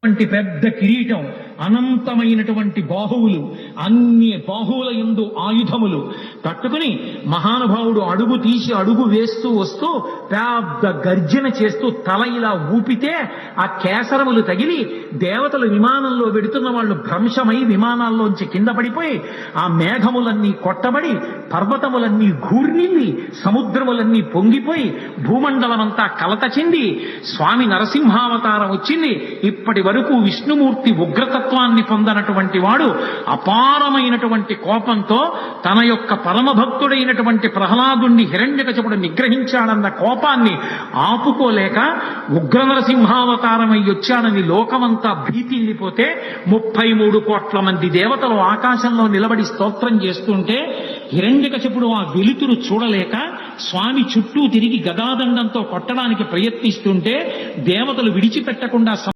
పెద్ద కిరీటం, అనంతమైనటువంటి బాహువులు, అన్ని బాహువుల యందు ఆయుధములు కట్టుకుని మహానుభావుడు అడుగు తీసి అడుగు వేస్తూ వస్తూ పెద్ద గర్జన చేస్తూ తల ఇలా ఊపితే ఆ కేసరములు తగిలి దేవతలు విమానంలో వెడుతున్న వాళ్ళు భ్రంశమై విమానాల్లోంచి కింద పడిపోయి ఆ మేఘములన్నీ కొట్టబడి పర్వతములన్నీ ఘూర్నిల్లి సముద్రములన్నీ పొంగిపోయి భూమండలమంతా కలత చెంది స్వామి నరసింహావతారం వచ్చింది. ఇప్పటి వరకు విష్ణుమూర్తి ఉగ్రతత్వాన్ని పొందనటువంటి వాడు అపారమైనటువంటి కోపంతో తన యొక్క పరమభక్తుడైనటువంటి ప్రహ్లాదుణ్ణి హిరణ్యకశపుడు నిగ్రహించాడన్న కోపాన్ని ఆపుకోలేక ఉగ్ర నరసింహావతారమై వచ్చాడని లోకమంతా భీతిల్లిపోతే 33 కోట్ల మంది దేవతలు ఆకాశంలో నిలబడి స్తోత్రం చేస్తుంటే హిరణ్యకశపుడు ఆ వెలుతురు చూడలేక స్వామి చుట్టూ తిరిగి గదాదండంతో కొట్టడానికి ప్రయత్నిస్తుంటే దేవతలు విడిచిపెట్టకుండా